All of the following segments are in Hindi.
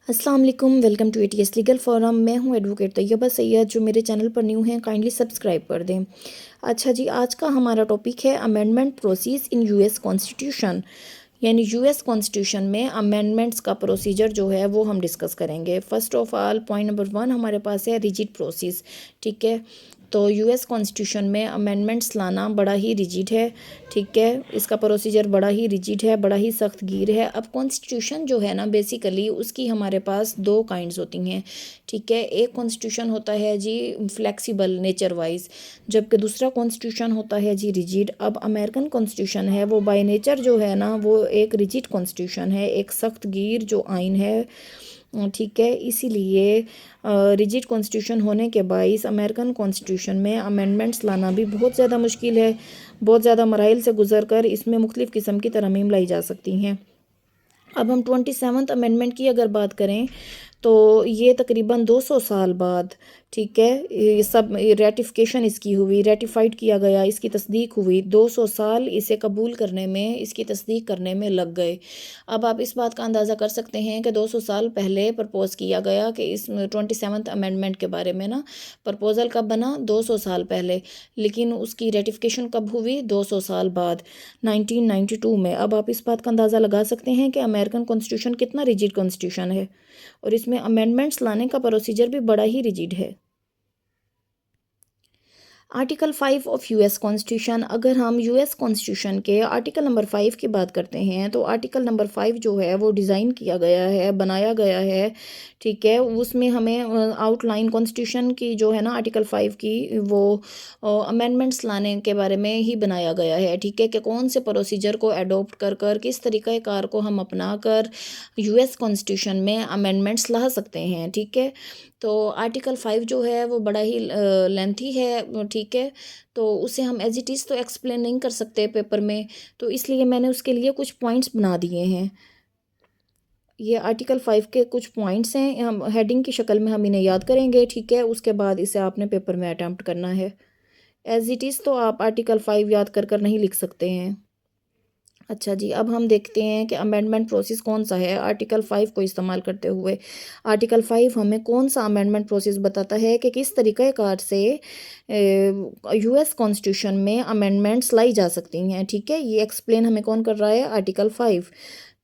अस्सलाम वालेकुम, welcome to ATS legal forum. मैं हूं एडवोकेट तैयबा सैयद। जो मेरे चैनल पर न्यू हैं काइंडली सब्सक्राइब कर दें। अच्छा जी, आज का हमारा टॉपिक है amendment process in US constitution. यानी यूएस कॉन्स्टिट्यूशन में अमेंडमेंट्स का प्रोसीजर जो है वो हम डिस्कस करेंगे। First of all point number 1 हमारे पास है रिजिड प्रोसीज। ठीक है, तो यूएस कॉन्स्टिट्यूशन में अमेंडमेंट्स लाना बड़ा ही रिजिड है। ठीक है, इसका प्रोसीजर बड़ा ही रिजिड है, बड़ा ही सख्त गिर है। अब कॉन्स्टिट्यूशन जो है ना, बेसिकली उसकी हमारे पास दो काइंड्स होती हैं। ठीक है, एक कॉन्स्टिट्यूशन होता है जी फ्लेक्सिबल नेचर वाइज, जबकि दूसरा कॉन्स्टिट्यूशन होता है जी रिजिड। अब अमेरिकन कॉन्स्टिट्यूशन है वो बाय नेचर जो है ना वो एक रिजिड कॉन्स्टिट्यूशन है, एक सख्त गिर जो आइन है। ठीक है, इसीलिए रिजिड कॉन्स्टिट्यूशन होने के बाइस अमेरिकन कॉन्स्टिट्यूशन में अमेंडमेंट्स लाना भी बहुत ज़्यादा मुश्किल है। बहुत ज़्यादा मराइल से गुजर कर इसमें मुख्तलिफ़ किस्म की तरमीम लाई जा सकती हैं। अब हम 27th अमेंडमेंट की अगर बात करें तो ये तकरीबन 200 साल बाद, ठीक है, ये सब रेटिफिकेशन इसकी हुई, रेटिफाइड किया गया, इसकी तस्दीक हुई। 200 साल इसे कबूल करने में, इसकी तस्दीक करने में लग गए। अब आप इस बात का अंदाज़ा कर सकते हैं कि 200 साल पहले प्रपोज़ किया गया कि इस 27th अमेंडमेंट के बारे में ना, प्रपोज़ल कब बना 200 साल पहले, लेकिन उसकी रेटिफिकेशन कब हुई 200 साल बाद 1992 में। अब आप इस बात का अंदाज़ा लगा सकते हैं कि अमेरिकन कॉन्स्टिट्यूशन कितना रिजिड कॉन्स्टिट्यूशन है और इसमें अमेंडमेंट्स लाने का प्रोसीजर भी बड़ा ही रिजिड है। आर्टिकल 5 ऑफ यूएस कॉन्स्टिट्यूशन, अगर हम यूएस कॉन्स्टिट्यूशन के आर्टिकल नंबर 5 की बात करते हैं तो आर्टिकल नंबर 5 जो है वो डिज़ाइन किया गया है, बनाया गया है। ठीक है, उसमें हमें आउटलाइन कॉन्स्टिट्यूशन की जो है ना आर्टिकल 5 की वो अमेंडमेंट्स लाने के बारे में ही बनाया गया है। ठीक है, कि कौन से प्रोसीजर को अडोप्ट कर कर किस तरीक़ाकार को हम अपना कर यूएस कॉन्स्टिट्यूशन में अमेंडमेंट्स ला सकते हैं। ठीक है, तो आर्टिकल 5 जो है वो बड़ा ही लेंथी है। ठीक है, तो उसे हम एज इट इज़ तो एक्सप्लेन नहीं कर सकते पेपर में, तो इसलिए मैंने उसके लिए कुछ पॉइंट्स बना दिए हैं। ये आर्टिकल 5 के कुछ पॉइंट्स हैं, हम हेडिंग की शक्ल में हम इन्हें याद करेंगे। ठीक है, उसके बाद इसे आपने पेपर में अटैम्प्ट करना है। एज इट इज़ तो आप आर्टिकल 5 याद कर कर नहीं लिख सकते हैं। अच्छा जी, अब हम देखते हैं कि अमेंडमेंट प्रोसेस कौन सा है आर्टिकल 5 को इस्तेमाल करते हुए। आर्टिकल 5 हमें कौन सा अमेंडमेंट प्रोसेस बताता है कि किस तरीक़ाकार से यूएस कॉन्स्टिट्यूशन में अमेंडमेंट्स लाई जा सकती हैं। ठीक है, ये एक्सप्लेन हमें कौन कर रहा है, आर्टिकल 5।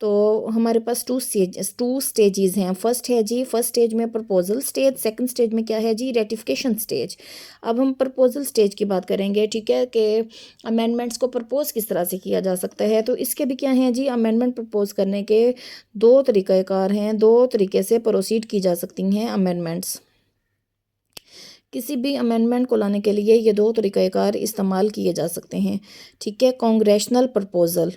तो हमारे पास टू स्टेजेस हैं। फर्स्ट है जी, फर्स्ट स्टेज में प्रपोजल स्टेज, सेकंड स्टेज में क्या है जी, रेटिफिकेशन स्टेज। अब हम प्रपोजल स्टेज की बात करेंगे। ठीक है, कि अमेंडमेंट्स को प्रपोज किस तरह से किया जा सकता है। तो इसके भी क्या हैं जी, अमेंडमेंट प्रपोज करने के दो तरीक़ाकार हैं, दो तरीके से प्रोसीड की जा सकती हैं अमेंडमेंट्स। किसी भी अमेंडमेंट को लाने के लिए ये दो तरीक़ाकार इस्तेमाल किए जा सकते हैं। ठीक है, कांग्रेशनल प्रपोजल।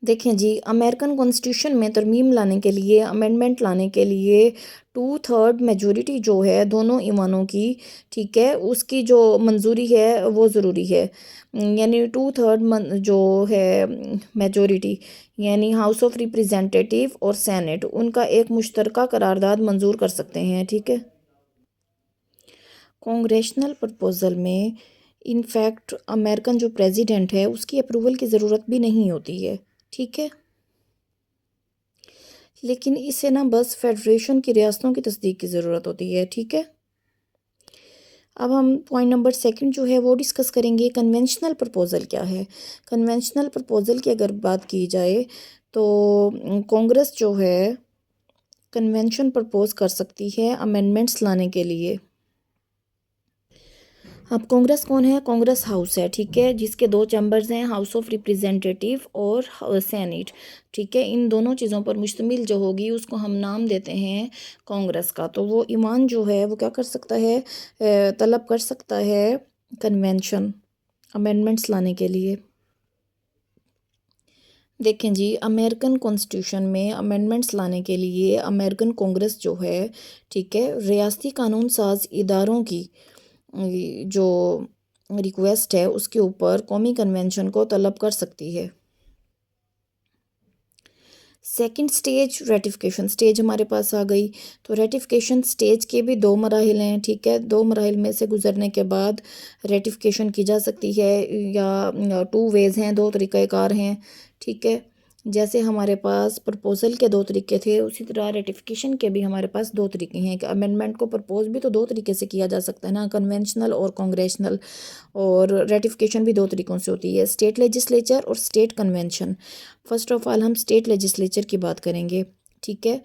देखें जी, अमेरिकन कॉन्स्टिट्यूशन में तरमीम लाने के लिए, अमेंडमेंट लाने के लिए 2/3 मेजॉरिटी जो है दोनों ईवानों की, ठीक है, उसकी जो मंजूरी है वो ज़रूरी है। यानी 2/3 जो है मेजॉरिटी, यानी हाउस ऑफ रिप्रेजेंटेटिव और सेनेट, उनका एक मुश्तरका करारदाद मंजूर कर सकते हैं। ठीक है, कांग्रेशनल प्रपोजल में इनफैक्ट अमेरिकन जो प्रेसिडेंट है उसकी अप्रूवल की ज़रूरत भी नहीं होती है। ठीक है, लेकिन इसे ना बस फेडरेशन की रियासतों की तस्दीक की ज़रूरत होती है। ठीक है, अब हम पॉइंट नंबर 2 जो है वो डिस्कस करेंगे, कन्वेंशनल प्रपोज़ल क्या है। कन्वेंशनल प्रपोज़ल की अगर बात की जाए तो कांग्रेस जो है कन्वेंशन प्रपोज कर सकती है अमेंडमेंट्स लाने के लिए। अब कांग्रेस कौन है, कांग्रेस हाउस है। ठीक है, जिसके दो चैम्बर्स हैं, हाउस ऑफ रिप्रेजेंटेटिव और सेनेट। ठीक है, इन दोनों चीज़ों पर मुश्तमिल जो होगी उसको हम नाम देते हैं कांग्रेस का। तो वो ईमान जो है वो क्या कर सकता है, तलब कर सकता है कन्वेंशन अमेंडमेंट्स लाने के लिए। देखें जी, अमेरिकन कॉन्स्टिट्यूशन में अमेंडमेंट्स लाने के लिए अमेरिकन कांग्रेस जो है, ठीक है, रियासती कानून साज इदारों की जो रिक्वेस्ट है उसके ऊपर कौमी कन्वेंशन को तलब कर सकती है। सेकंड स्टेज रेटिफिकेशन स्टेज हमारे पास आ गई। तो रेटिफिकेशन स्टेज के भी दो मराहिल हैं। ठीक है, दो मराहिल में से गुजरने के बाद रेटिफिकेशन की जा सकती है, या 2 वेज़ हैं, दो तरीक़ाकार हैं। ठीक है, जैसे हमारे पास प्रपोज़ल के दो तरीके थे, उसी तरह रेटिफिकेशन के भी हमारे पास दो तरीके हैं कि अमेंडमेंट को प्रपोज़ भी तो दो तरीके से किया जा सकता है ना, कन्वेंशनल और कांग्रेशनल। और रेटिफिकेशन भी दो तरीक़ों से होती है, स्टेट लेजिस्लेचर और state convention. First of all हम स्टेट लेजिस्लेचर की बात करेंगे, ठीक है।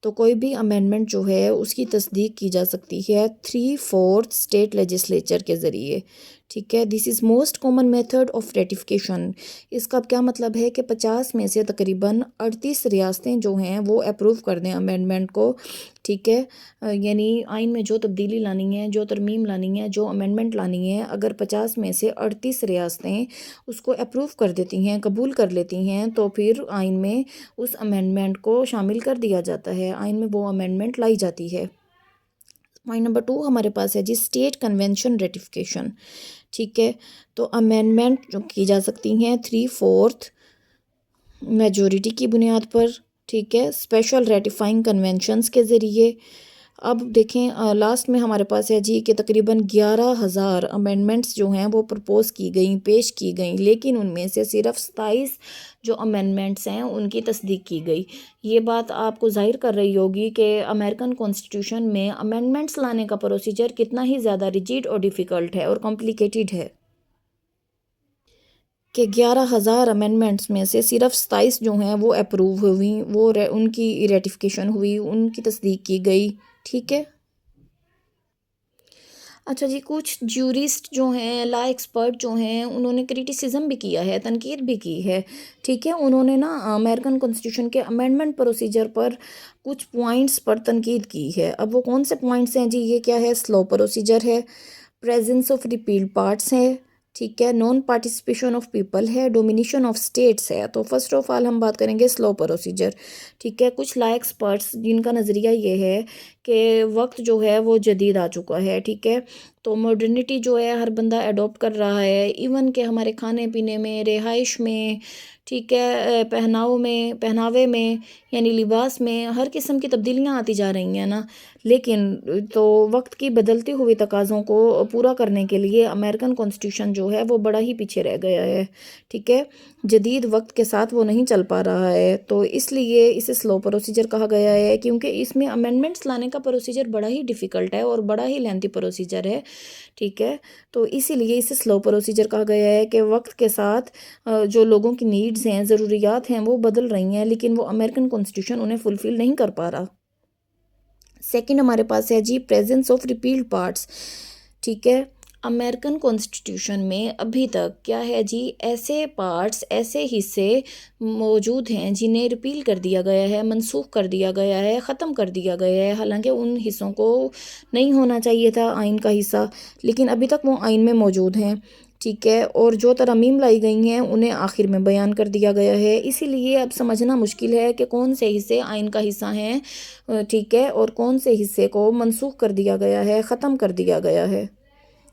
तो कोई भी अमेंडमेंट जो है उसकी तस्दीक की जा सकती है 3/4 स्टेट लेजिस्लेचर के ज़रिए, ठीक है। This is most common method of ratification. इसका क्या मतलब है कि 50 में से तकरीबन 38 रियासतें जो हैं वो अप्रूव कर दें अमेंडमेंट को, ठीक है। यानी आइन में जो तब्दीली लानी है, जो तरमीम लानी है, जो अमेंडमेंट लानी है, अगर 50 में से 38 रियासतें उसको अप्रूव कर देती हैं, कबूल कर लेती हैं, तो फिर आइन में उस अमेंडमेंट को शामिल कर दिया जाता है, आइन में वो अमेंडमेंट लाई जाती है। पॉइंट नंबर 2 हमारे पास है जी स्टेट कन्वेंशन रेटिफिकेशन, ठीक है। तो अमेंडमेंट जो की जा सकती हैं 3/4 मेजॉरिटी की बुनियाद पर, ठीक है, स्पेशल रेटिफाइंग कन्वेंशंस के ज़रिए। अब देखें लास्ट में हमारे पास है जी कि तकरीबन 11,000 अमेंडमेंट्स जो हैं वो प्रपोज़ की गई, पेश की गई, लेकिन उनमें से सिर्फ 27 जो अमेंडमेंट्स हैं उनकी तस्दीक की गई। ये बात आपको ज़ाहिर कर रही होगी कि अमेरिकन कॉन्स्टिट्यूशन में अमेंडमेंट्स लाने का प्रोसीजर कितना ही ज़्यादा रिजिड और डिफ़िकल्ट है और कॉम्प्लिकेटेड है कि 11,000 अमेंडमेंट्स में से सिर्फ 27 जो हैं वो अप्रूव हुई, वो उनकी रेटिफिकेशन हुई, उनकी तस्दीक की गई, ठीक है। अच्छा जी, कुछ ज्यूरिस्ट जो हैं, लॉ एक्सपर्ट जो हैं, उन्होंने क्रिटिसिज्म भी किया है, तनकीद भी की है, ठीक है। उन्होंने ना अमेरिकन कॉन्स्टिट्यूशन के अमेंडमेंट प्रोसीजर पर कुछ पॉइंट्स पर तनकीद की है। अब वो कौन से पॉइंट्स हैं जी? ये क्या है? स्लो प्रोसीजर है, प्रेजेंस ऑफ रिपील्ड पार्ट्स है, ठीक है, नॉन पार्टिसिपेशन ऑफ पीपल है, डोमिनेशन ऑफ स्टेट्स है। तो फर्स्ट ऑफ ऑल हम बात करेंगे स्लो प्रोसीजर, ठीक है। कुछ लॉ एक्सपर्ट्स जिनका नज़रिया ये है कि वक्त जो है वो जदीद आ चुका है, ठीक है। तो मॉडर्निटी जो है हर बंदा अडॉप्ट कर रहा है, इवन के हमारे खाने पीने में, रिहाइश में, ठीक है, पहनावे में, यानी लिबास में हर किस्म की तब्दीलियाँ आती जा रही हैं ना। लेकिन तो वक्त की बदलती हुई तकाज़ों को पूरा करने के लिए अमेरिकन कॉन्स्टिट्यूशन जो है वो बड़ा ही पीछे रह गया है, ठीक है। जदीद वक्त के साथ वो नहीं चल पा रहा है, तो इसलिए इसे स्लो प्रोसीजर कहा गया है, क्योंकि इसमें अमेंडमेंट्स लाने का प्रोसीजर बड़ा ही डिफ़िकल्ट है और बड़ा ही लेंथी प्रोसीजर है, ठीक है। तो इसीलिए इसे स्लो प्रोसीजर कहा गया है कि वक्त के साथ जो लोगों की नीड्स हैं, ज़रूरियात हैं, वो बदल रही हैं, लेकिन वो अमेरिकन कॉन्स्टिट्यूशन उन्हें फुलफ़िल नहीं कर पा रहा। सेकंड हमारे पास है जी प्रेजेंस ऑफ रिपील्ड पार्ट्स, ठीक है। अमेरिकन कॉन्स्टिट्यूशन में अभी तक क्या है जी, ऐसे पार्ट्स, ऐसे हिस्से मौजूद हैं जिन्हें रिपील कर दिया गया है, मनसूख कर दिया गया है, ख़त्म कर दिया गया है। हालांकि उन हिस्सों को नहीं होना चाहिए था आइन का हिस्सा, लेकिन अभी तक वो आइन में मौजूद हैं, ठीक है। और जो तरमीम लाई गई हैं उन्हें आखिर में बयान कर दिया गया है। इसीलिए अब समझना मुश्किल है कि कौन से हिस्से आइन का हिस्सा हैं, ठीक है, और कौन से हिस्से को मनसूख कर दिया गया है, ख़त्म कर दिया गया है,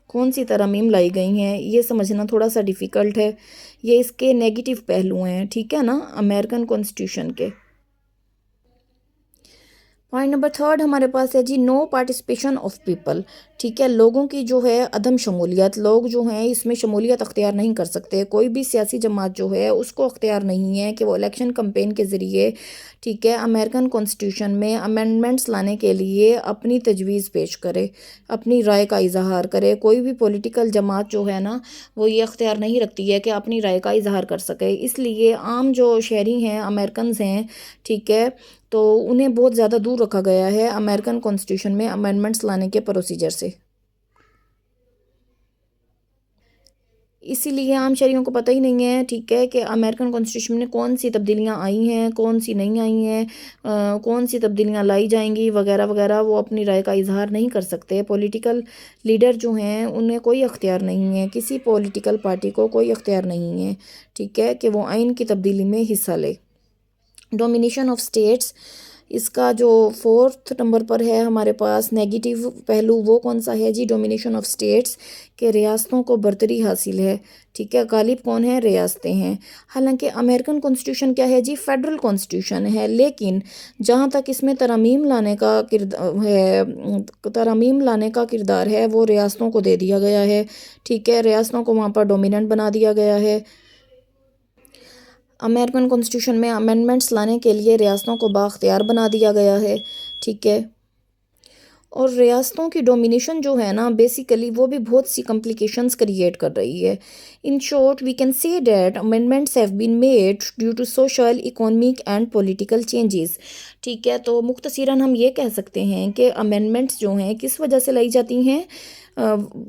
कौन सी तरमीम लाई गई हैं, ये समझना थोड़ा सा डिफ़िकल्ट है। ये इसके नेगेटिव पहलू हैं, ठीक है ना, अमेरिकन कॉन्स्टिट्यूशन के। पॉइंट नंबर थर्ड हमारे पास है जी नो पार्टिसिपेशन ऑफ पीपल, ठीक है। लोगों की जो है अदम शमूलियत, लोग जो हैं इसमें शमूलियत अख्तियार नहीं कर सकते। कोई भी सियासी जमात जो है उसको अख्तियार नहीं है कि वो इलेक्शन कम्पेन के ज़रिए, ठीक है, अमेरिकन कॉन्स्टिट्यूशन में अमेंडमेंट्स लाने के लिए अपनी तजवीज़ पेश करे, अपनी राय का इजहार करे। कोई भी पॉलिटिकल जमात जो है ना वो ये अख्तियार नहीं रखती है कि अपनी राय का इजहार कर सके। इसलिए आम जो शहरी हैं, अमेरिकन हैं, ठीक है, तो उन्हें बहुत ज़्यादा दूर रखा गया है अमेरिकन कॉन्स्टिट्यूशन में अमेंडमेंट्स लाने के प्रोसीजर से। इसीलिए आम शहरियों को पता ही नहीं है, ठीक है, कि अमेरिकन कॉन्स्टिट्यूशन में कौन सी तब्दीलियाँ आई हैं, कौन सी नहीं आई हैं, कौन सी तब्दीलियाँ लाई जाएंगी वगैरह वगैरह। वो अपनी राय का इजहार नहीं कर सकते। पॉलिटिकल लीडर जो हैं उन्हें कोई अख्तियार नहीं है, किसी पॉलिटिकल पार्टी को कोई अख्तियार नहीं है, ठीक है, कि वो आइन की तब्दीली में हिस्सा ले। डोमिनेशन ऑफ स्टेट्स, इसका जो फोर्थ नंबर पर है हमारे पास नेगेटिव पहलू, वो कौन सा है जी? डोमिनेशन ऑफ स्टेट्स, के रियासतों को बरतरी हासिल है, ठीक है। गालिब कौन है? रियासतें हैं। हालांकि अमेरिकन कॉन्स्टिट्यूशन क्या है जी? फेडरल कॉन्स्टिट्यूशन है, लेकिन जहाँ तक इसमें तरमीम लाने का किरदार है वो रियासतों को दे दिया गया है, ठीक है। रियासतों को वहाँ पर डोमिनेंट बना दिया गया है। अमेरिकन कॉन्स्टिट्यूशन में अमेंडमेंट्स लाने के लिए रियासतों को बाख्तियार बना दिया गया है, ठीक है। और रियासतों की डोमिनेशन जो है ना बेसिकली वो भी बहुत सी कॉम्प्लिकेशंस क्रिएट कर रही है। In short we can say that amendments have been made due to social economic and political changes, ठीक है। तो मुख्तसरन हम ये कह सकते हैं कि अमेंडमेंट्स जो हैं किस वजह से लाई जाती हैं,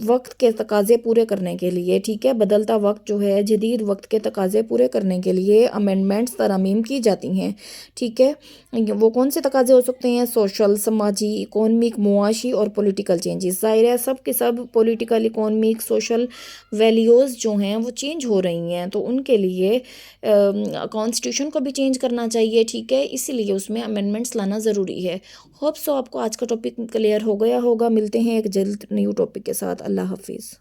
वक्त के तकाजे पूरे करने के लिए, ठीक है। बदलता वक्त जो है जदीद वक्त के तकाजे पूरे करने के लिए अमेंडमेंट्स तरमीम की जाती हैं, ठीक है। वो कौन से तकाजे हो सकते हैं? सोशल, समाजी, इकोनॉमिक, मुआशी और पॉलिटिकल चेंजेस। ज़ाहिर है सब के सब पॉलिटिकल, इकोनॉमिक, सोशल वैल्यूज़ जो हैं वो चेंज हो रही हैं, तो उनके लिए कॉन्स्टिट्यूशन को भी चेंज करना चाहिए, ठीक है। इसीलिए उसमें अमेंडमेंट्स लाना ज़रूरी है। होप सो आपको आज का टॉपिक क्लियर हो गया होगा। मिलते हैं एक जल्द न्यू टॉपिक के साथ। अल्लाह हाफिज़।